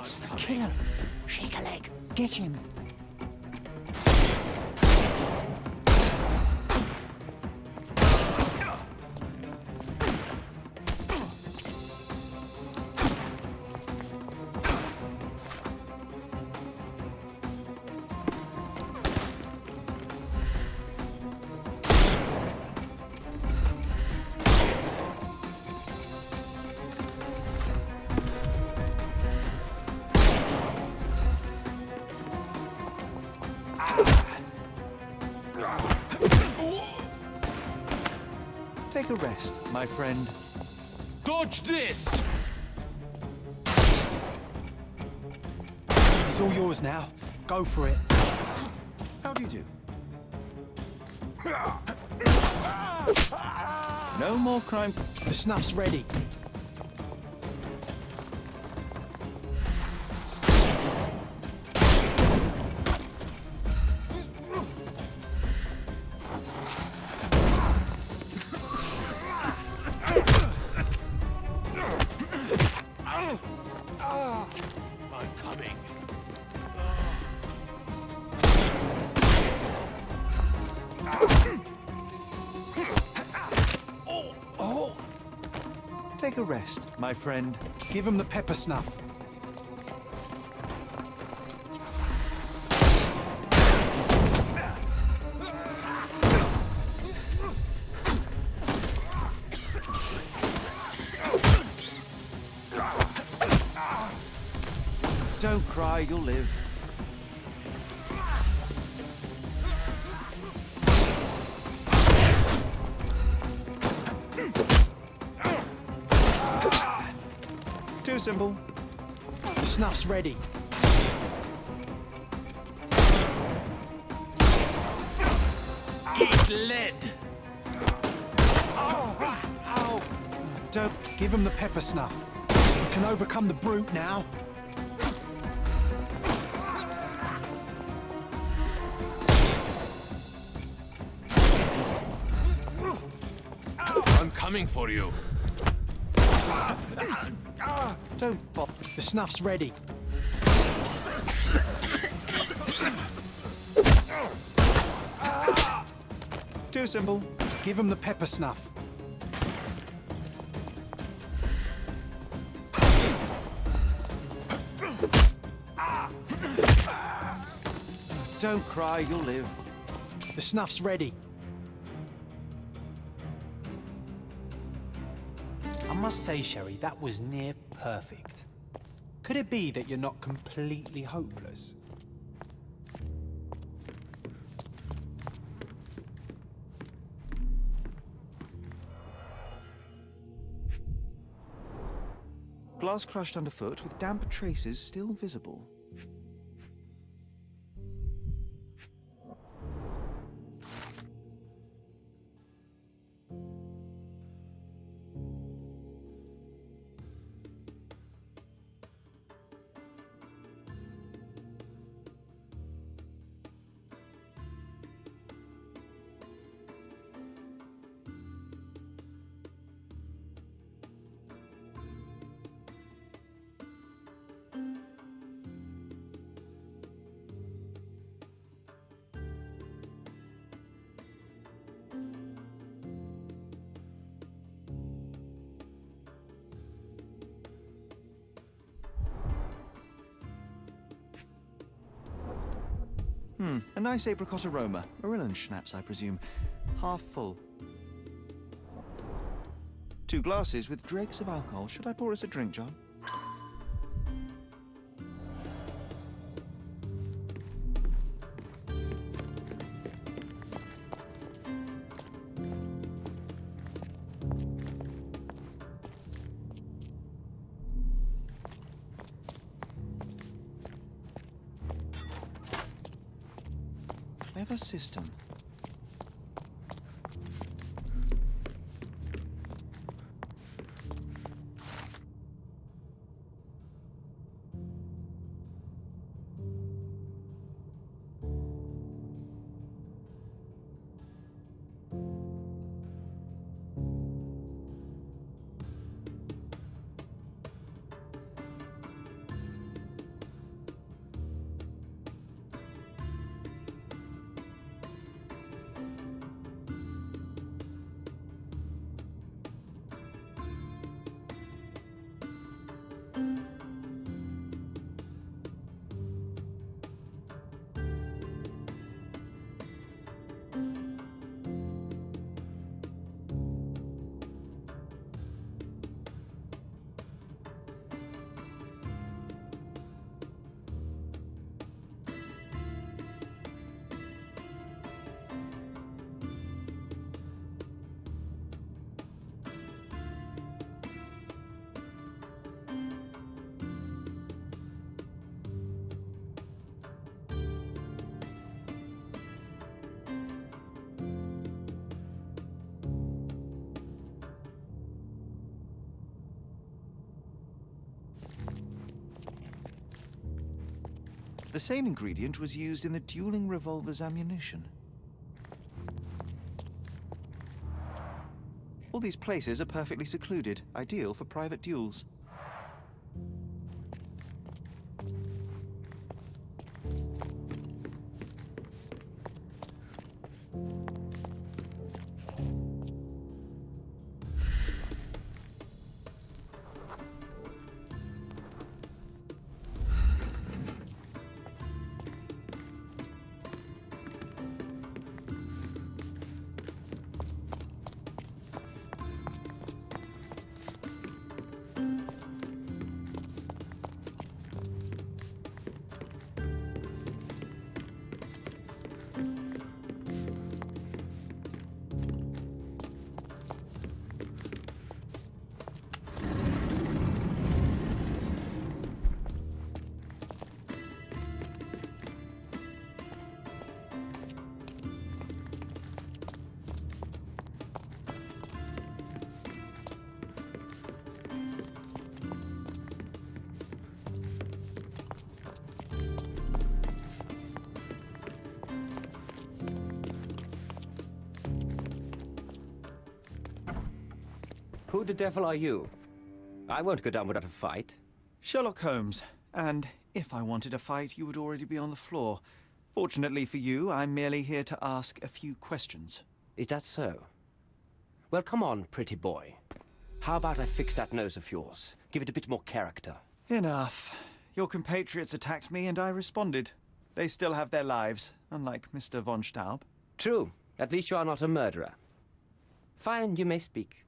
It's the killer. Shake a leg. Get him. Take a rest, my friend. Dodge this! It's all yours now. Go for it. How do you do? No more crime. The snuff's ready. I'm coming. Take a rest, my friend. Give him the pepper snuff. Don't cry, you'll live. Too simple. The snuff's ready. Eat lead! Don't give him the pepper snuff. You can overcome the brute now. I'm coming for you. Don't bother. The snuff's ready. Too simple. Give him the pepper snuff. Don't cry, you'll live. The snuff's ready. I must say, Sherry, that was near perfect. Could it be that you're not completely hopeless? Glass crushed underfoot with damp traces still visible. A nice apricot aroma. Marilyn schnapps, I presume. Half full. 2 glasses with dregs of alcohol. Should I pour us a drink, John? Clever system. The same ingredient was used in the dueling revolver's ammunition. All these places are perfectly secluded, ideal for private duels. Who the devil are you? I won't go down without a fight. Sherlock Holmes, and if I wanted a fight, you would already be on the floor. Fortunately for you, I'm merely here to ask a few questions. Is that so? Well, come on, pretty boy. How about I fix that nose of yours? Give it a bit more character. Enough. Your compatriots attacked me and I responded. They still have their lives, unlike Mr. von Staub. True. At least you are not a murderer. Fine, you may speak.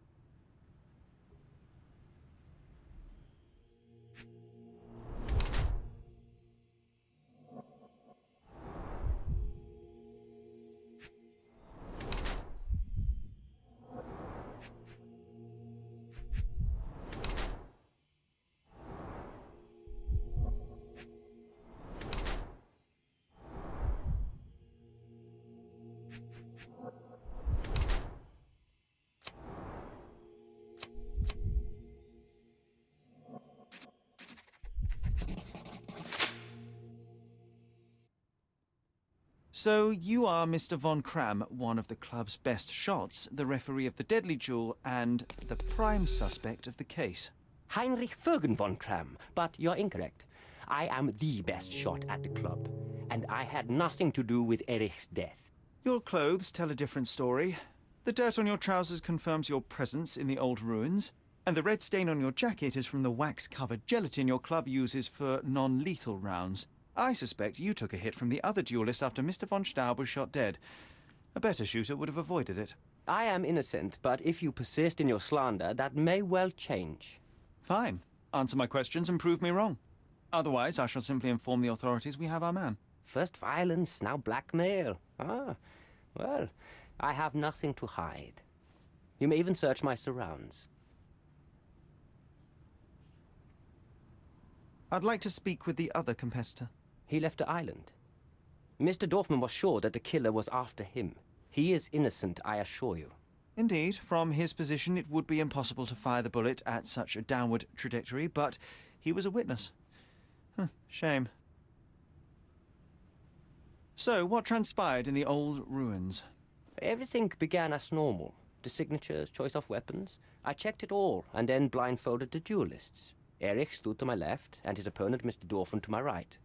So you are Mr. von Kram, one of the club's best shots, the referee of the deadly duel, and the prime suspect of the case. Heinrich Vögen von Kram, but you're incorrect. I am the best shot at the club, and I had nothing to do with Erich's death. Your clothes tell a different story. The dirt on your trousers confirms your presence in the old ruins, and the red stain on your jacket is from the wax-covered gelatin your club uses for non-lethal rounds. I suspect you took a hit from the other duelist after Mr. von Staub was shot dead. A better shooter would have avoided it. I am innocent, but if you persist in your slander, that may well change. Fine. Answer my questions and prove me wrong. Otherwise, I shall simply inform the authorities we have our man. First violence, now blackmail. Ah, well, I have nothing to hide. You may even search my surrounds. I'd like to speak with the other competitor. He left the island. Mr. Dorfman was sure that the killer was after him. He is innocent, I assure you. Indeed, from his position it would be impossible to fire the bullet at such a downward trajectory, but he was a witness. Shame. So, what transpired in the old ruins? Everything began as normal. The signatures, choice of weapons. I checked it all, and then blindfolded the duelists. Erich stood to my left, and his opponent, Mr. Dorfman, to my right.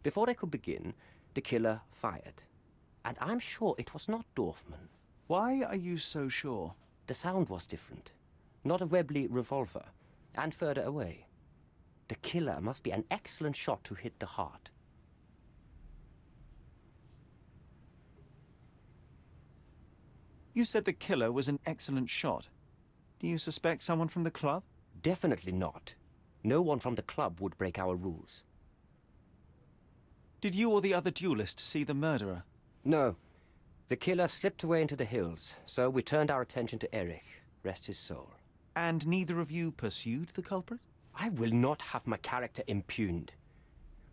Before they could begin, the killer fired. And I'm sure it was not Dorfman. Why are you so sure? The sound was different. Not a Webley revolver. And further away. The killer must be an excellent shot to hit the heart. You said the killer was an excellent shot. Do you suspect someone from the club? Definitely not. No one from the club would break our rules. Did you or the other duelist see the murderer? No. The killer slipped away into the hills, so we turned our attention to Erich. Rest his soul. And neither of you pursued the culprit? I will not have my character impugned.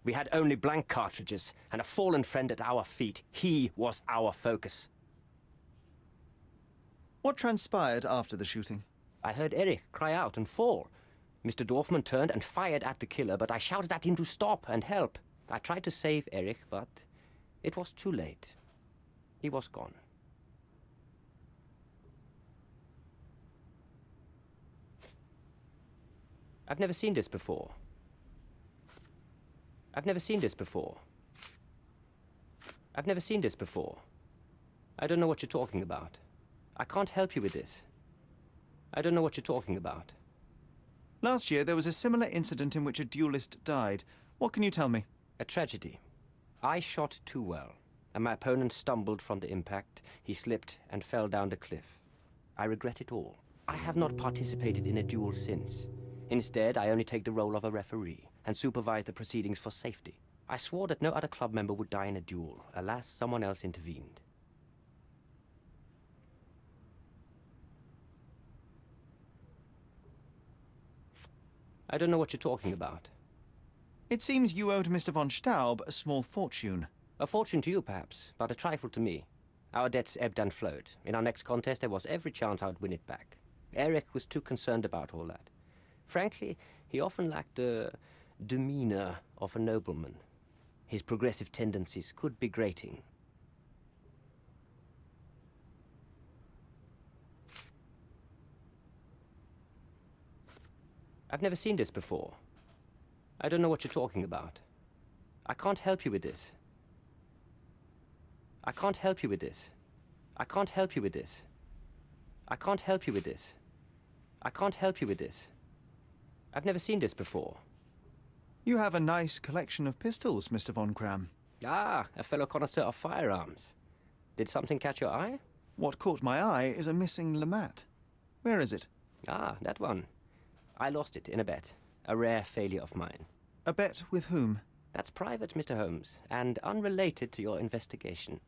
We had only blank cartridges and a fallen friend at our feet. He was our focus. What transpired after the shooting? I heard Erich cry out and fall. Mr. Dorfman turned and fired at the killer, but I shouted at him to stop and help. I tried to save Eric, but it was too late. He was gone. I've never seen this before. I've never seen this before. I've never seen this before. I don't know what you're talking about. I can't help you with this. I don't know what you're talking about. Last year, there was a similar incident in which a duelist died. What can you tell me? A tragedy. I shot too well, and my opponent stumbled from the impact. He slipped and fell down the cliff. I regret it all. I have not participated in a duel since. Instead, I only take the role of a referee and supervise the proceedings for safety. I swore that no other club member would die in a duel. Alas, someone else intervened. I don't know what you're talking about. It seems you owed Mr. von Staub a small fortune. A fortune to you, perhaps, but a trifle to me. Our debts ebbed and flowed. In our next contest, there was every chance I would win it back. Eric was too concerned about all that. Frankly, he often lacked the demeanor of a nobleman. His progressive tendencies could be grating. I've never seen this before. I don't know what you're talking about. I can't help you with this. I can't help you with this. I can't help you with this. I can't help you with this. I can't help you with this. I've never seen this before. You have a nice collection of pistols, Mr. von Kram. Ah, a fellow connoisseur of firearms. Did something catch your eye? What caught my eye is a missing Lamate. Where is it? Ah, that one. I lost it in a bet. A rare failure of mine. A bet with whom? That's private, Mr. Holmes, and unrelated to your investigation.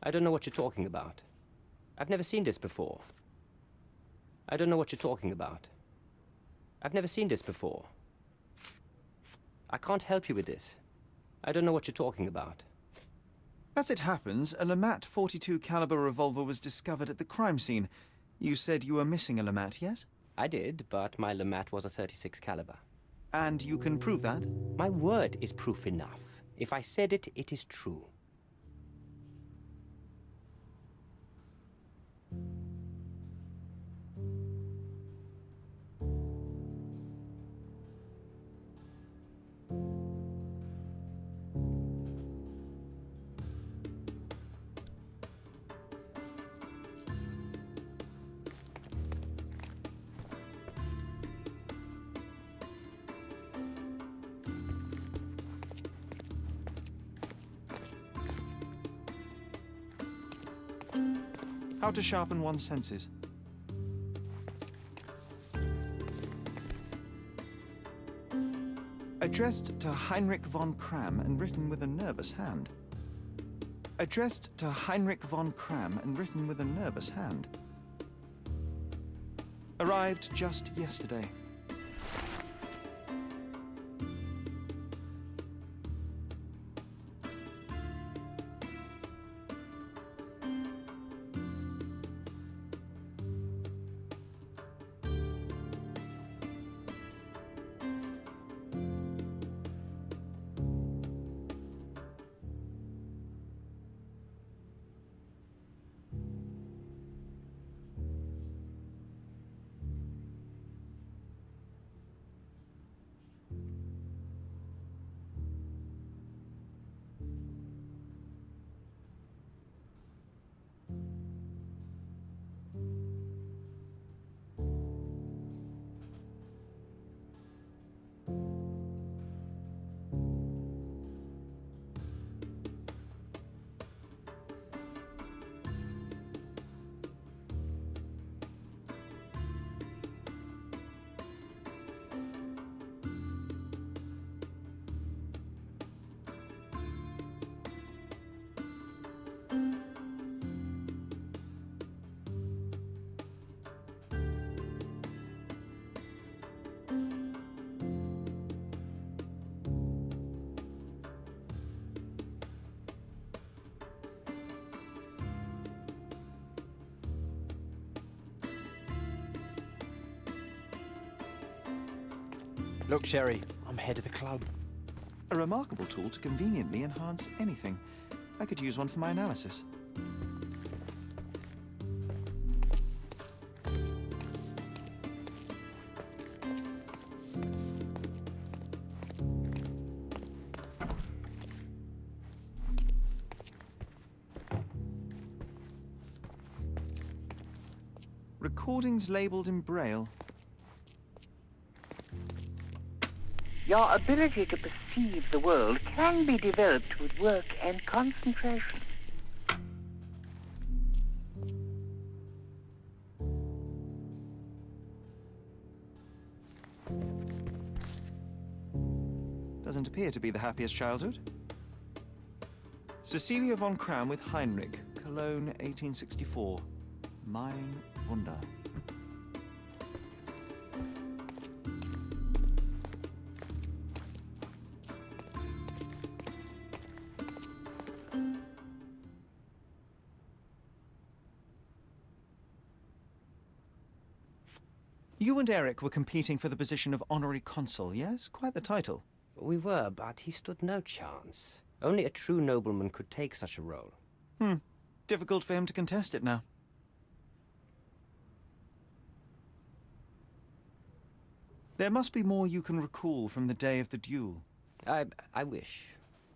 I don't know what you're talking about. I've never seen this before. I don't know what you're talking about. I've never seen this before. I can't help you with this. I don't know what you're talking about. As it happens, a Lamate 42 caliber revolver was discovered at the crime scene. You said you were missing a Lamate, yes? I did, but my Lamate was a 36 caliber. And you can prove that? My word is proof enough. If I said it, it is true. How to sharpen one's senses. Addressed to Heinrich von Kram and written with a nervous hand. Addressed to Heinrich von Kram and written with a nervous hand. Arrived just yesterday. Look, Sherry, I'm head of the club. A remarkable tool to conveniently enhance anything. I could use one for my analysis. Recordings labeled in Braille. Your ability to perceive the world can be developed with work and concentration. Doesn't appear to be the happiest childhood. Cecilia von Kramm with Heinrich, Cologne, 1864. Mein Wunder. You and Eric were competing for the position of honorary consul, yes? Quite the title. We were, but he stood no chance. Only a true nobleman could take such a role. Difficult for him to contest it now. There must be more you can recall from the day of the duel. I wish.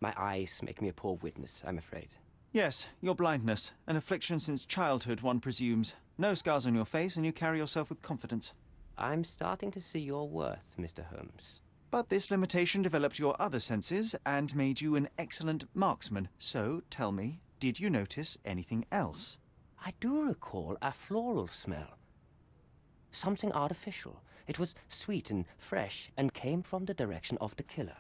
My eyes make me a poor witness, I'm afraid. Yes, your blindness. An affliction since childhood, one presumes. No scars on your face, and you carry yourself with confidence. I'm starting to see your worth, Mr. Holmes. But this limitation developed your other senses and made you an excellent marksman. So, tell me, did you notice anything else? I do recall a floral smell. Something artificial. It was sweet and fresh and came from the direction of the killer.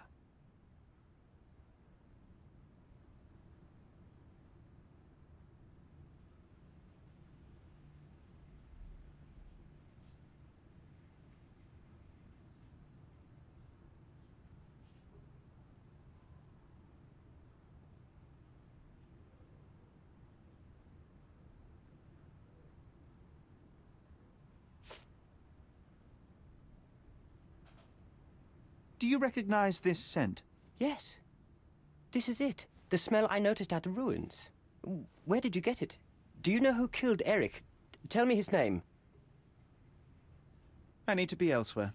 Do you recognize this scent? Yes. This is it. The smell I noticed at the ruins. Where did you get it? Do you know who killed Eric? Tell me his name. I need to be elsewhere.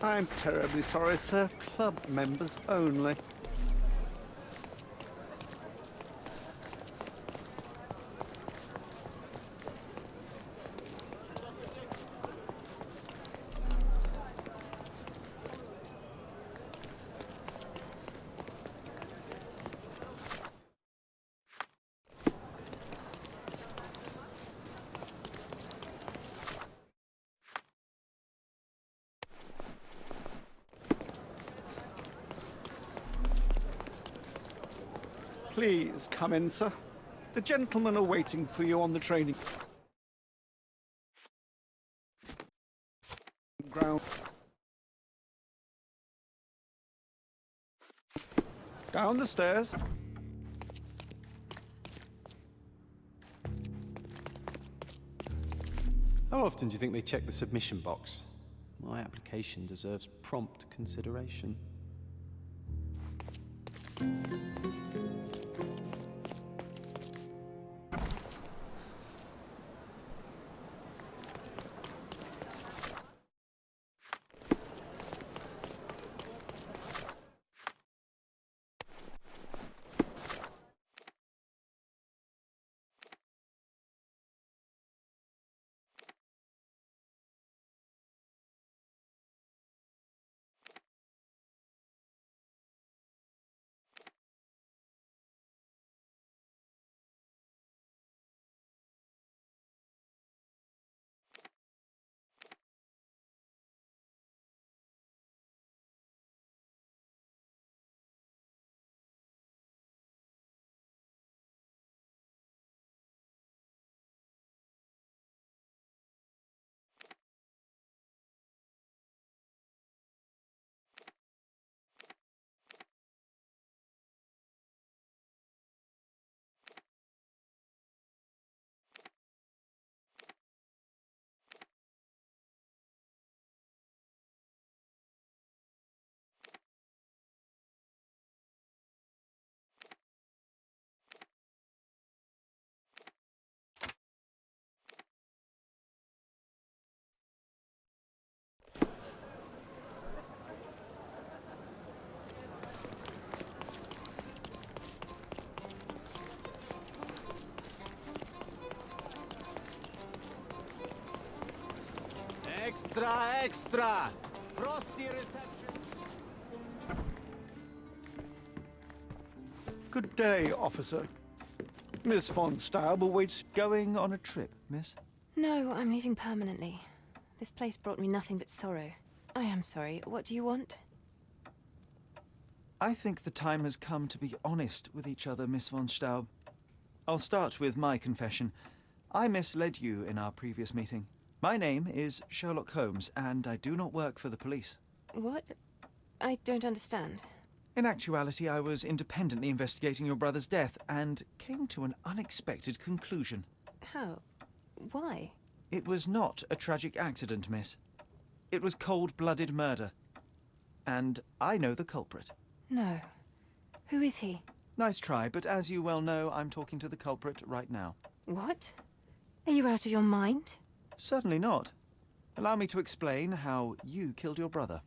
I'm terribly sorry, sir. Club members only. Please come in, sir. The gentlemen are waiting for you on the training ground. Down the stairs. How often do you think they check the submission box? My application deserves prompt consideration. Extra, extra! Frosty reception. Good day, officer. Miss von Staub awaits... Going on a trip, miss? No, I'm leaving permanently. This place brought me nothing but sorrow. I am sorry. What do you want? I think the time has come to be honest with each other, Miss von Staub. I'll start with my confession. I misled you in our previous meeting. My name is Sherlock Holmes, and I do not work for the police. What? I don't understand. In actuality, I was independently investigating your brother's death and came to an unexpected conclusion. How? Why? It was not a tragic accident, miss. It was cold-blooded murder. And I know the culprit. No. Who is he? Nice try, but as you well know, I'm talking to the culprit right now. What? Are you out of your mind? Certainly not. Allow me to explain how you killed your brother.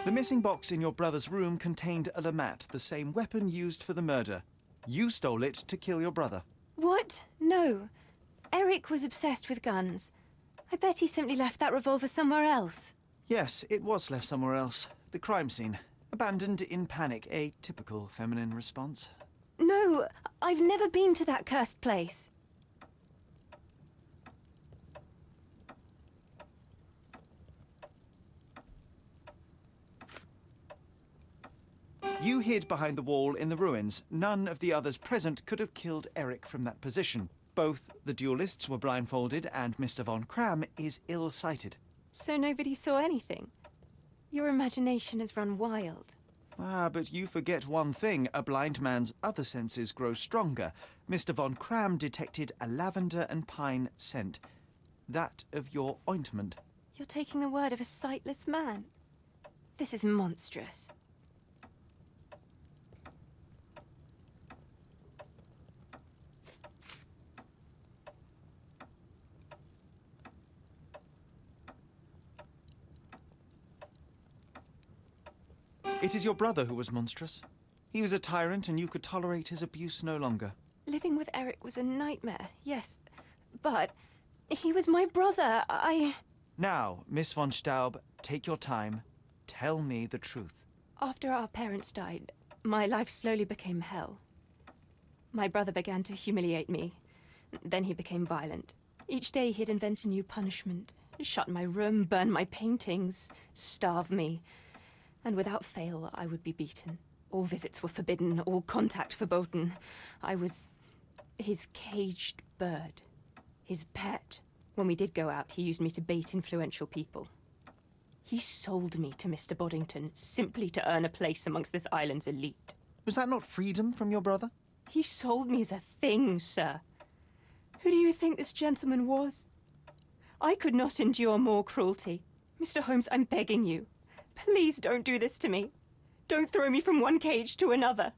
The missing box in your brother's room contained a lamat, the same weapon used for the murder. You stole it to kill your brother. What? No. Eric was obsessed with guns. I bet he simply left that revolver somewhere else. Yes, it was left somewhere else. The crime scene. Abandoned in panic, a typical feminine response. No, I've never been to that cursed place. You hid behind the wall in the ruins. None of the others present could have killed Eric from that position. Both the duelists were blindfolded, and Mr. von Cram is ill-sighted. So nobody saw anything? Your imagination has run wild. Ah, but you forget one thing. A blind man's other senses grow stronger. Mr. von Cram detected a lavender and pine scent. That of your ointment. You're taking the word of a sightless man. This is monstrous. It is your brother who was monstrous. He was a tyrant, and you could tolerate his abuse no longer. Living with Eric was a nightmare, yes. But he was my brother. Now, Miss von Staub, take your time. Tell me the truth. After our parents died, my life slowly became hell. My brother began to humiliate me. Then he became violent. Each day he'd invent a new punishment. Shut my room, burn my paintings, starve me. And without fail, I would be beaten. All visits were forbidden, all contact verboten. I was his caged bird, his pet. When we did go out, he used me to bait influential people. He sold me to Mr. Boddington simply to earn a place amongst this island's elite. Was that not freedom from your brother? He sold me as a thing, sir. Who do you think this gentleman was? I could not endure more cruelty. Mr. Holmes, I'm begging you. Please don't do this to me. Don't throw me from one cage to another.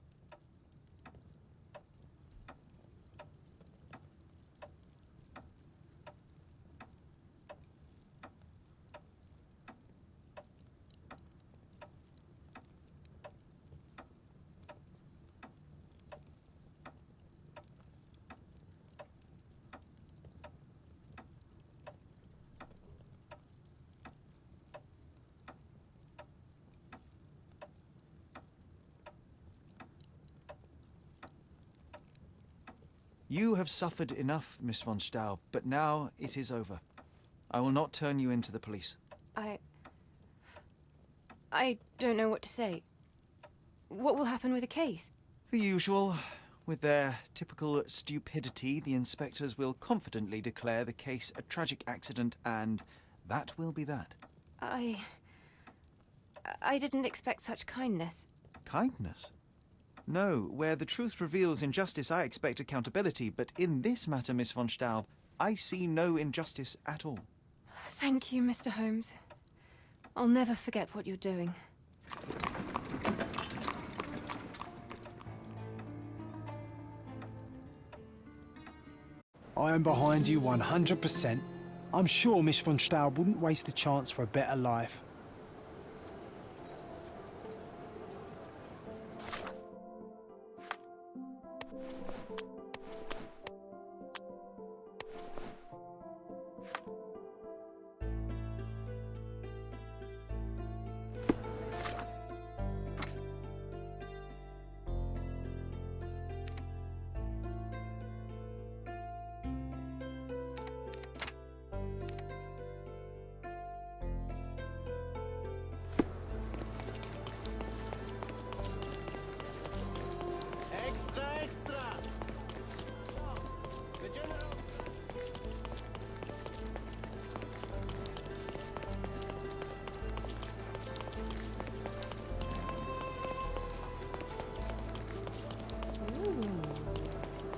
You have suffered enough, Miss von Staub, but now it is over. I will not turn you into the police. I don't know what to say. What will happen with the case? The usual. With their typical stupidity, the inspectors will confidently declare the case a tragic accident, and that will be that. I didn't expect such kindness. Kindness? No, where the truth reveals injustice, I expect accountability, but in this matter, Miss von Staub, I see no injustice at all. Thank you, Mr. Holmes. I'll never forget what you're doing. I am behind you 100%. I'm sure Miss von Staub wouldn't waste the chance for a better life.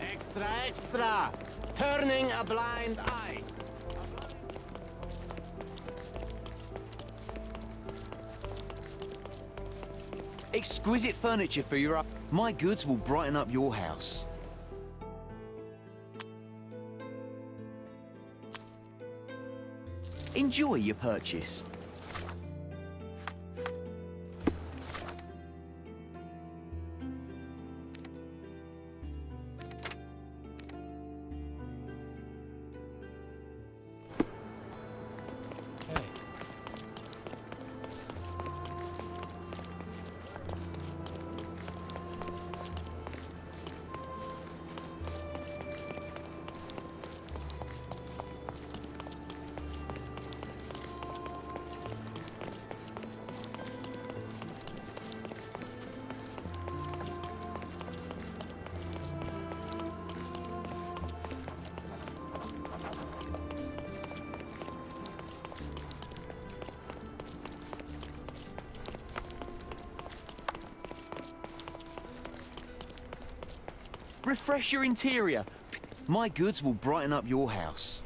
Extra, extra! Turning a blind eye. Exquisite furniture for your... My goods will brighten up your house. Enjoy your purchase. Refresh your interior. My goods will brighten up your house.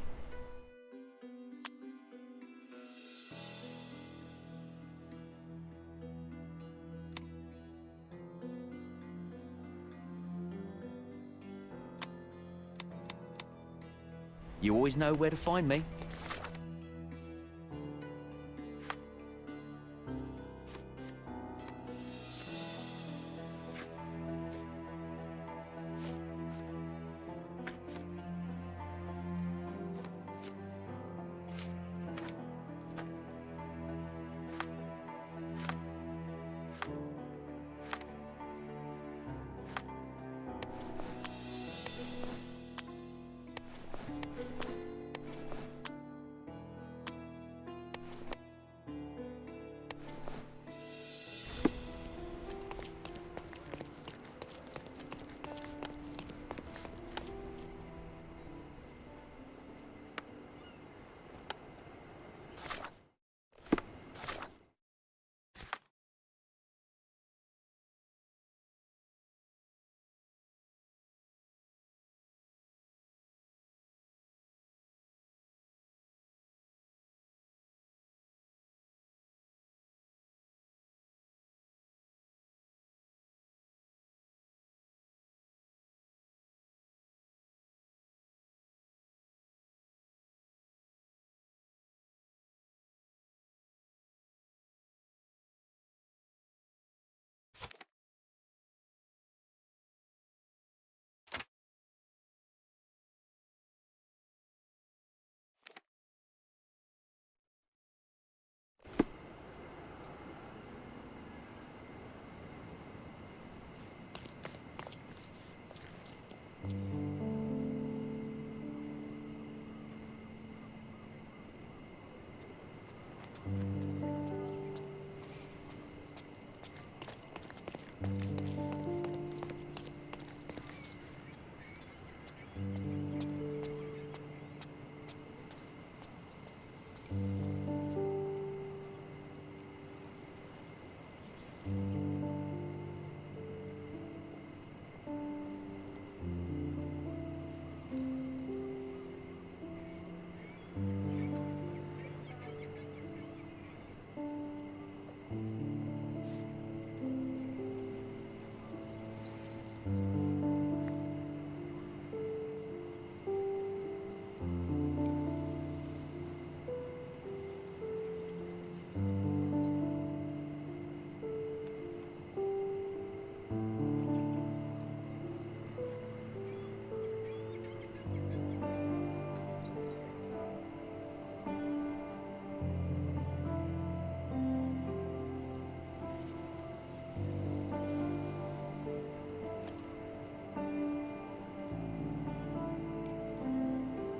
You always know where to find me.